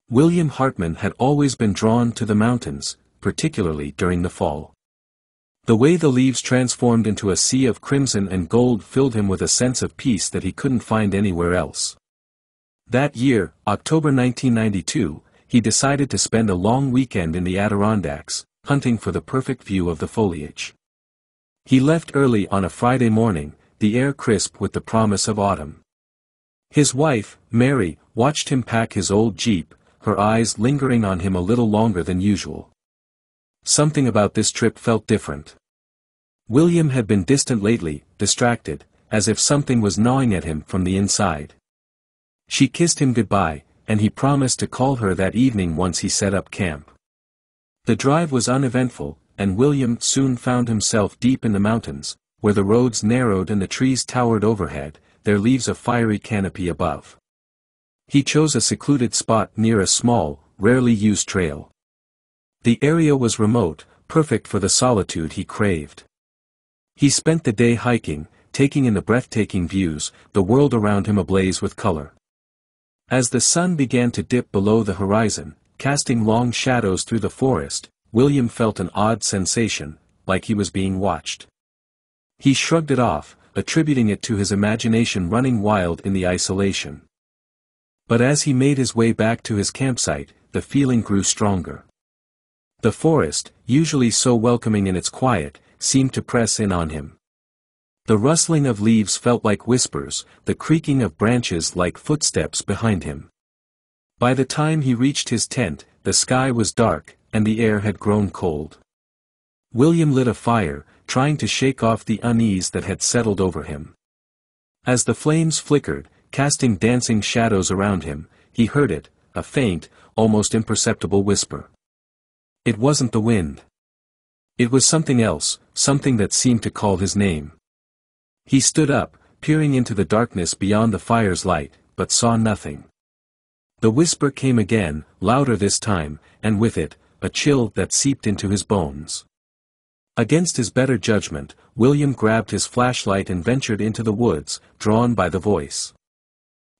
William Hartman had always been drawn to the mountains, particularly during the fall. The way the leaves transformed into a sea of crimson and gold filled him with a sense of peace that he couldn't find anywhere else. That year, October 1992, he decided to spend a long weekend in the Adirondacks, hunting for the perfect view of the foliage. He left early on a Friday morning, the air crisp with the promise of autumn. His wife, Mary, watched him pack his old Jeep, her eyes lingering on him a little longer than usual. Something about this trip felt different. William had been distant lately, distracted, as if something was gnawing at him from the inside. She kissed him goodbye, and he promised to call her that evening once he set up camp. The drive was uneventful, and William soon found himself deep in the mountains, where the roads narrowed and the trees towered overhead, their leaves a fiery canopy above. He chose a secluded spot near a small, rarely used trail. The area was remote, perfect for the solitude he craved. He spent the day hiking, taking in the breathtaking views, the world around him ablaze with color. As the sun began to dip below the horizon, casting long shadows through the forest, William felt an odd sensation, like he was being watched. He shrugged it off, attributing it to his imagination running wild in the isolation. But as he made his way back to his campsite, the feeling grew stronger. The forest, usually so welcoming in its quiet, seemed to press in on him. The rustling of leaves felt like whispers, the creaking of branches like footsteps behind him. By the time he reached his tent, the sky was dark, and the air had grown cold. William lit a fire, trying to shake off the unease that had settled over him. As the flames flickered, casting dancing shadows around him, he heard it, a faint, almost imperceptible whisper. It wasn't the wind. It was something else, something that seemed to call his name. He stood up, peering into the darkness beyond the fire's light, but saw nothing. The whisper came again, louder this time, and with it, a chill that seeped into his bones. Against his better judgment, William grabbed his flashlight and ventured into the woods, drawn by the voice.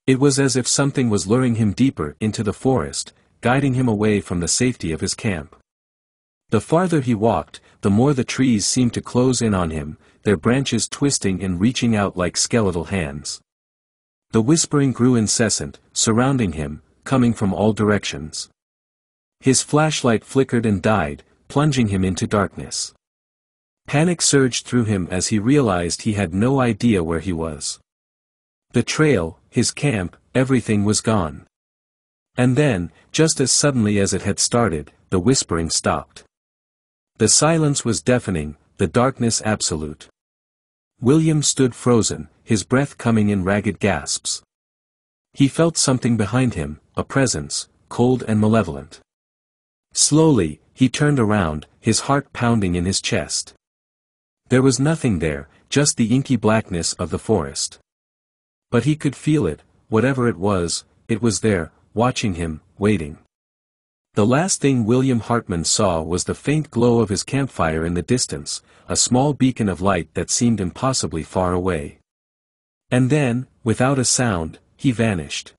It was as if something was luring him deeper into the forest, guiding him away from the safety of his camp. The farther he walked, the more the trees seemed to close in on him, their branches twisting and reaching out like skeletal hands. The whispering grew incessant, surrounding him, coming from all directions. His flashlight flickered and died, plunging him into darkness. Panic surged through him as he realized he had no idea where he was. The trail, his camp, everything was gone. And then, just as suddenly as it had started, the whispering stopped. The silence was deafening, the darkness absolute. William stood frozen, his breath coming in ragged gasps. He felt something behind him, a presence, cold and malevolent. Slowly, he turned around, his heart pounding in his chest. There was nothing there, just the inky blackness of the forest. But he could feel it, whatever it was there, watching him, waiting. The last thing William Hartman saw was the faint glow of his campfire in the distance, a small beacon of light that seemed impossibly far away. And then, without a sound, he vanished.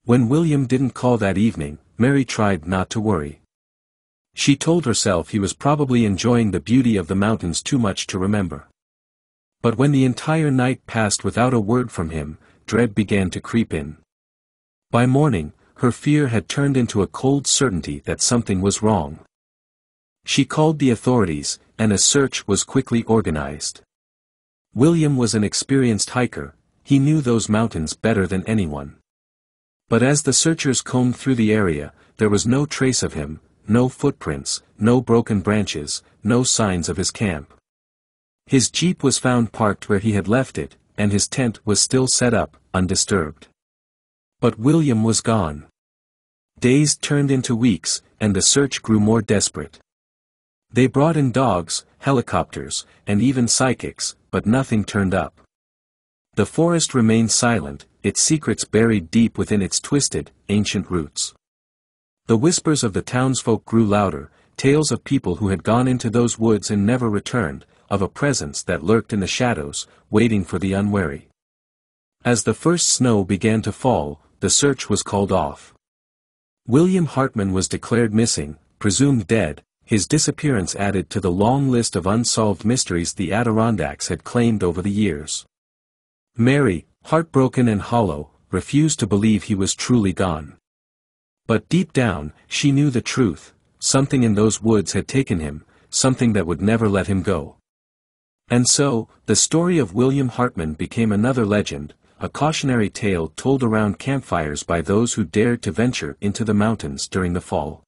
When William didn't call that evening, Mary tried not to worry. She told herself he was probably enjoying the beauty of the mountains too much to remember. But when the entire night passed without a word from him, dread began to creep in. By morning, her fear had turned into a cold certainty that something was wrong. She called the authorities, and a search was quickly organized. William was an experienced hiker, he knew those mountains better than anyone. But as the searchers combed through the area, there was no trace of him, no footprints, no broken branches, no signs of his camp. His jeep was found parked where he had left it, and his tent was still set up, undisturbed. But William was gone. Days turned into weeks, and the search grew more desperate. They brought in dogs, helicopters, and even psychics, but nothing turned up. The forest remained silent, its secrets buried deep within its twisted, ancient roots. The whispers of the townsfolk grew louder, tales of people who had gone into those woods and never returned, of a presence that lurked in the shadows, waiting for the unwary. As the first snow began to fall, the search was called off. William Hartman was declared missing, presumed dead. His disappearance added to the long list of unsolved mysteries the Adirondacks had claimed over the years. Mary, heartbroken and hollow, refused to believe he was truly gone. But deep down, she knew the truth: something in those woods had taken him, something that would never let him go. And so, the story of William Hartman became another legend, a cautionary tale told around campfires by those who dared to venture into the mountains during the fall.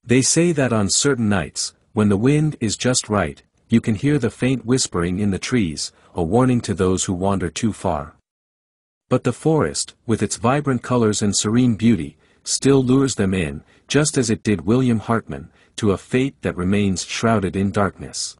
They say that on certain nights, when the wind is just right, you can hear the faint whispering in the trees, a warning to those who wander too far. But the forest, with its vibrant colors and serene beauty, still lures them in, just as it did William Hartman, to a fate that remains shrouded in darkness.